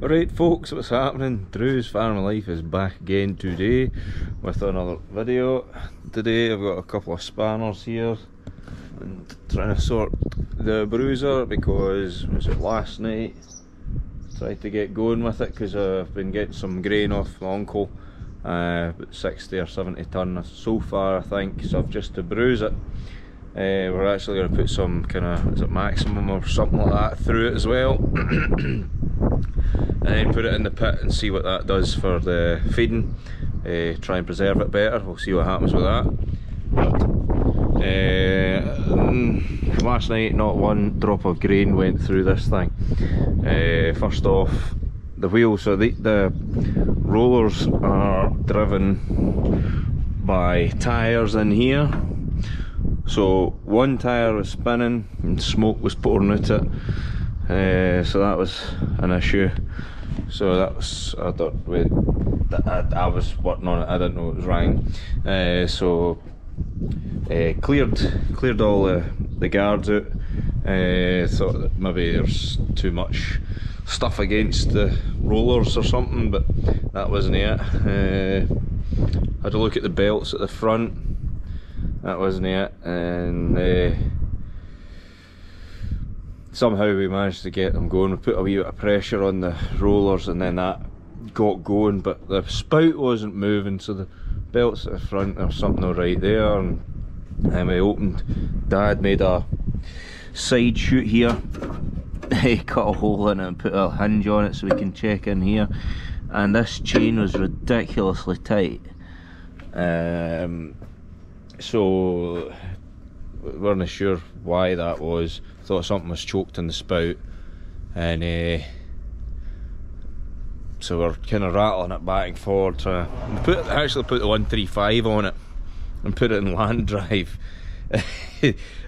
Alright folks, what's happening? Drew's Farm of Life is back again today with another video. Today I've got a couple of spanners here and trying to sort the bruiser because, was it last night? Tried to get going with it because I've been getting some grain off my uncle, about 60 or 70 tonne so far I think, so I've just to bruise it. We're actually going to put some kind of, is it maximum or something like that through it as well. And then put it in the pit and see what that does for the feeding. Try and preserve it better, we'll see what happens with that. But, last night not one drop of grain went through this thing. First off, the wheels, so the rollers are driven by tyres in here. So one tyre was spinning and smoke was pouring out it, so that was an issue. So that was, I was working on it, I didn't know it was wrong. So cleared all the guards out. Thought that maybe there's too much stuff against the rollers or something, but that wasn't it. Had a look at the belts at the front. That wasn't it, and somehow we managed to get them going. We put a wee bit of pressure on the rollers and then that got going, but the spout wasn't moving, so the belts at the front or something alright there. And then we opened, Dad made a side chute here. He cut a hole in it and put a hinge on it so we can check in here, and this chain was ridiculously tight. So we weren't sure why that was. Thought something was choked in the spout, and so we're kind of rattling it back and forward, trying to actually put the 135 on it and put it in land drive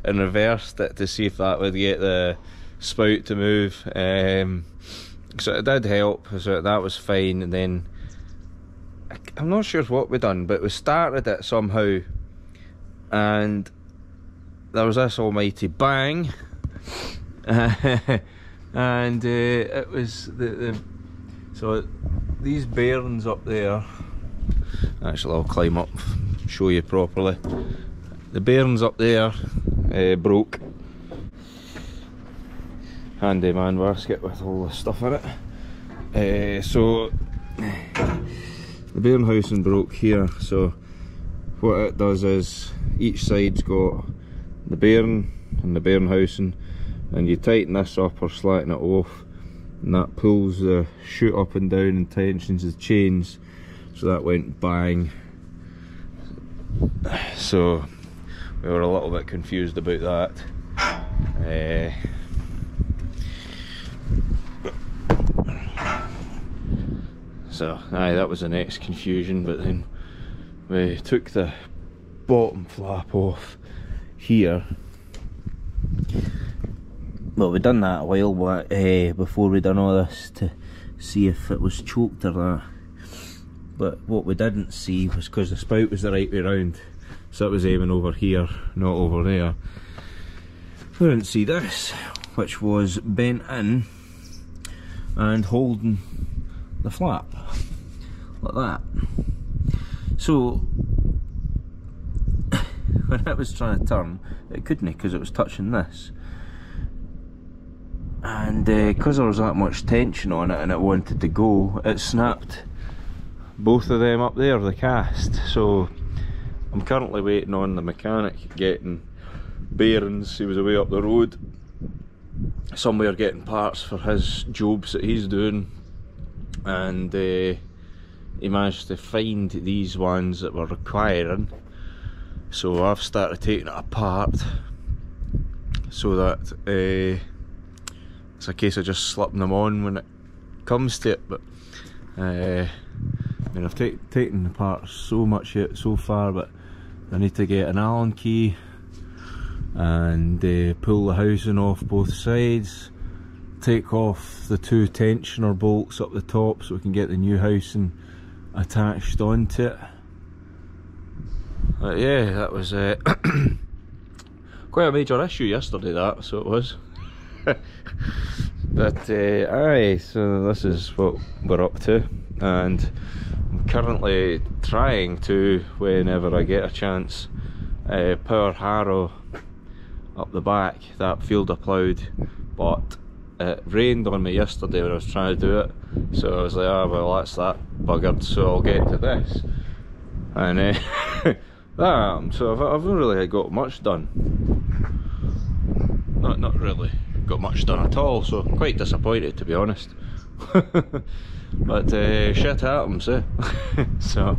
and reversed it to see if that would get the spout to move. So it did help, so that was fine. And then I'm not sure what we done, but we started it somehow, and there was this almighty bang, and it was so these bearings up there. Actually, I'll climb up, show you properly. The bearings up there broke. Handy man basket with all the stuff in it. So the bearing housing broke here. So what it does is each side's got the bearing and the bearing housing, and you tighten this up or slacken it off, and that pulls the chute up and down and tensions the chains. So that went bang. So we were a little bit confused about that. So aye, that was the next confusion. But then we took the bottom flap off here. Well, we done that a while back, before we done all this, to see if it was choked or that. But what we didn't see was, because the spout was the right way round, so it was aiming over here, not over there. We didn't see this, which was bent in and holding the flap like that. So when it was trying to turn, it couldn't, because it was touching this, and because there was that much tension on it and it wanted to go, it snapped both of them up there, the cast. So I'm currently waiting on the mechanic getting bearings. He was away up the road somewhere getting parts for his jobs that he's doing, and he managed to find these ones that were requiring. So I've started taking it apart so that it's a case of just slipping them on when it comes to it. But I mean, I've taken apart so much yet so far, but I need to get an Allen key and pull the housing off both sides, take off the two tensioner bolts up the top so we can get the new housing attached onto it. But yeah, that was quite a major issue yesterday, that, so it was. But aye, so this is what we're up to, and I'm currently trying to, whenever I get a chance, power harrow up the back that field I ploughed, but it rained on me yesterday when I was trying to do it, so I was like, ah, well, that's that buggered, so I'll get to this. And that happened, so I've not really got much done. Not really got much done at all, so I'm quite disappointed, to be honest. But shit happens, eh? So,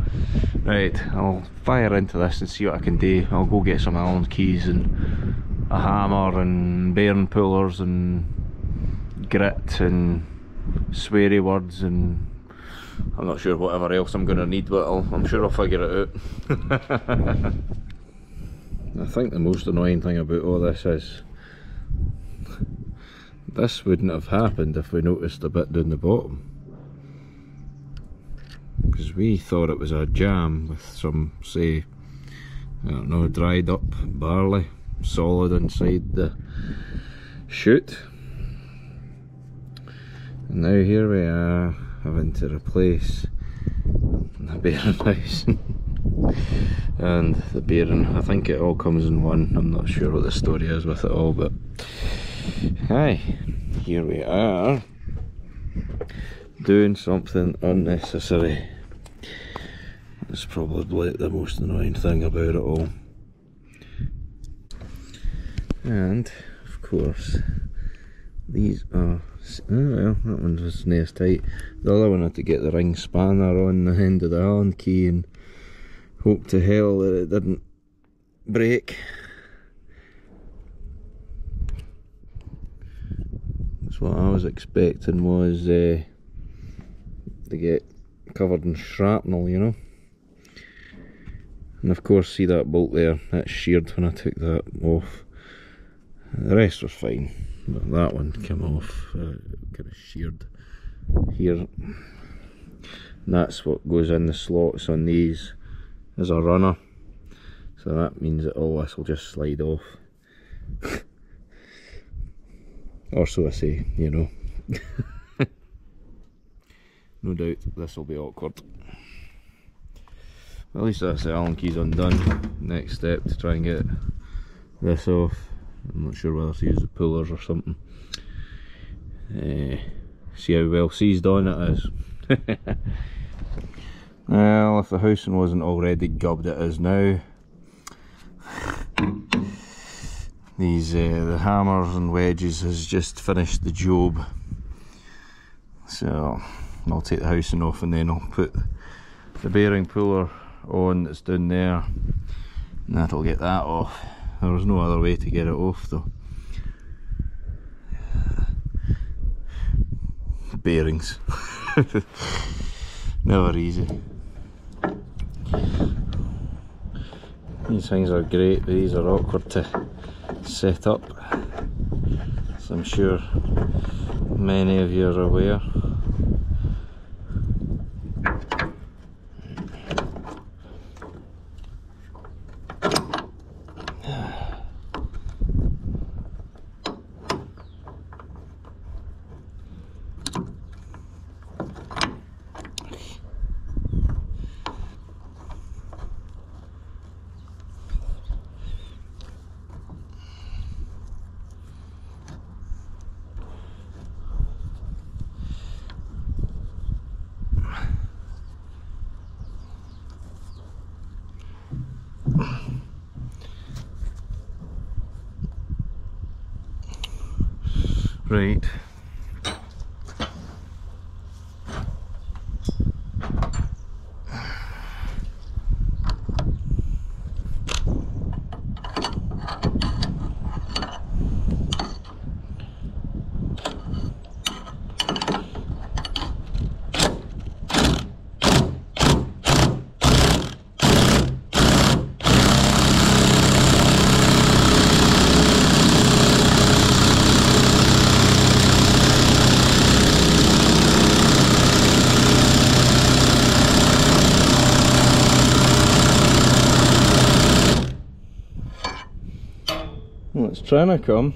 right, I'll fire into this and see what I can do. I'll go get some Allen keys and a hammer and bearing pullers and grit and sweary words, and I'm not sure whatever else I'm going to need, but I'm sure I'll figure it out. I think the most annoying thing about all this is this wouldn't have happened if we noticed a bit down the bottom, because we thought it was a jam with some, say, I don't know, dried up barley solid inside the chute. And now here we are having to replace the bearing housing and the bearing. I think it all comes in one. I'm not sure what the story is with it all, but hi, here we are doing something unnecessary. It's probably the most annoying thing about it all. And of course these are, oh well, that one was nice tight. The other one had to get the ring spanner on the end of the Allen key and hope to hell that it didn't break. That's what I was expecting, was to get covered in shrapnel, you know. And of course, see that bolt there, that's sheared when I took that off. The rest was fine, but that one came off, kind of sheared here. And that's what goes in the slots on these as a runner, so that means that all this will just slide off. Or so I say, you know. No doubt this will be awkward. At least that's the Allen keys undone. Next step to try and get this off. I'm not sure whether to use the pullers or something. See how well seized on it is. Well, if the housing wasn't already gubbed, it is now. These the hammers and wedges has just finished the job, so I'll take the housing off and then I'll put the bearing puller on that's down there, and that'll get that off. There was no other way to get it off though. Bearings. Never easy. These things are great, but these are awkward to set up, as I'm sure many of you are aware. Right. Well, it's trying to come.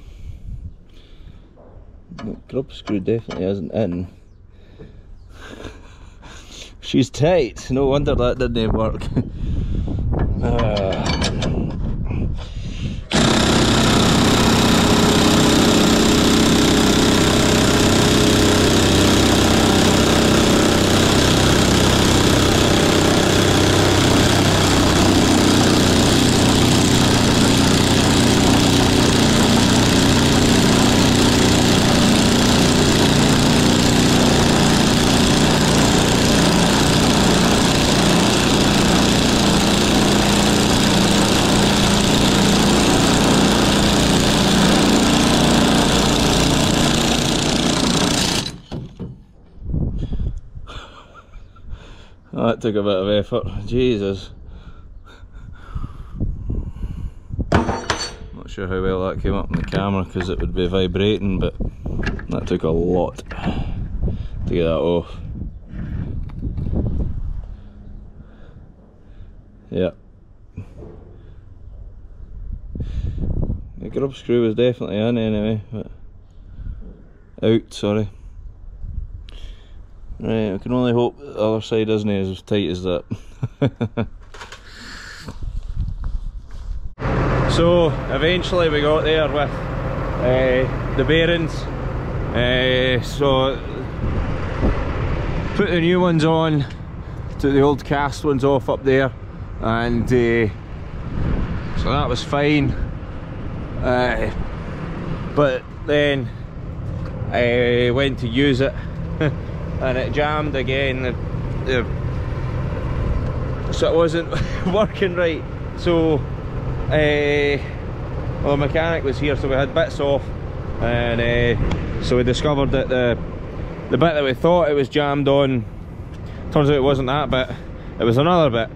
The grub screw definitely isn't in. She's tight, no wonder that didn't work. Oh, that took a bit of effort, Jesus. Not sure how well that came up on the camera because it would be vibrating, but that took a lot to get that off. Yeah. The grub screw was definitely in anyway, but out, sorry. Right, I can only hope the other side isn't as tight as that. So eventually we got there with the bearings. So put the new ones on, took the old cast ones off up there, and so that was fine. But then I went to use it and it jammed again, so it wasn't working right. So well, the mechanic was here, so we had bits off, and so we discovered that the bit that we thought it was jammed on, turns out it wasn't that bit, it was another bit.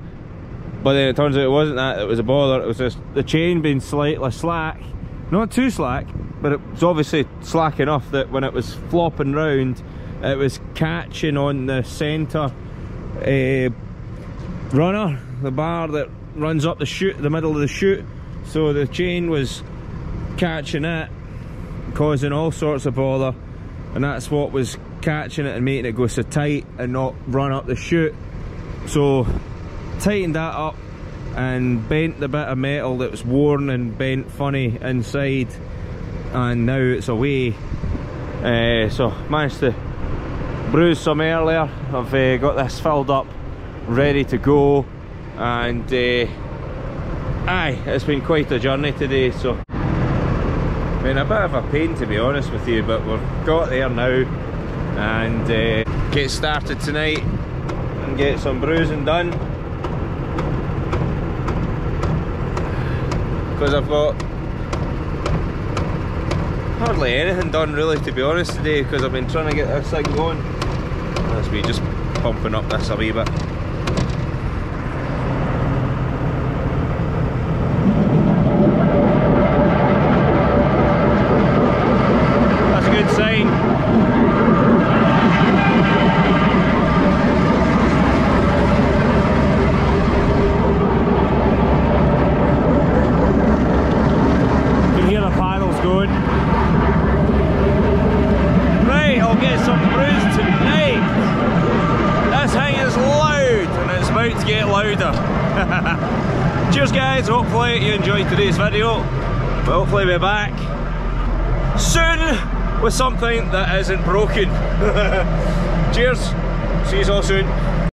But then it turns out it wasn't that, it was a bother, it was just the chain being slightly slack, not too slack, but it was obviously slack enough that when it was flopping round, it was catching on the centre runner, the bar that runs up the chute, the middle of the chute. So the chain was catching it, causing all sorts of bother, and that's what was catching it and making it go so tight and not run up the chute. So tightened that up and bent the bit of metal that was worn and bent funny inside, and now it's away. So managed to bruise some earlier. I've got this filled up, ready to go, and aye, it's been quite a journey today. So been a bit of a pain, to be honest with you, but we've got there now, and get started tonight and get some bruising done, because I've got hardly anything done really, to be honest, today, because I've been trying to get this thing going. That's me just pumping up this a wee bit. That's a good sign. You can hear the paddles going. Right, I'll get some bruise tonight. This thing is loud, and it's about to get louder. Cheers guys, hopefully you enjoyed today's video. We'll hopefully be back soon with something that isn't broken. Cheers, see you all soon.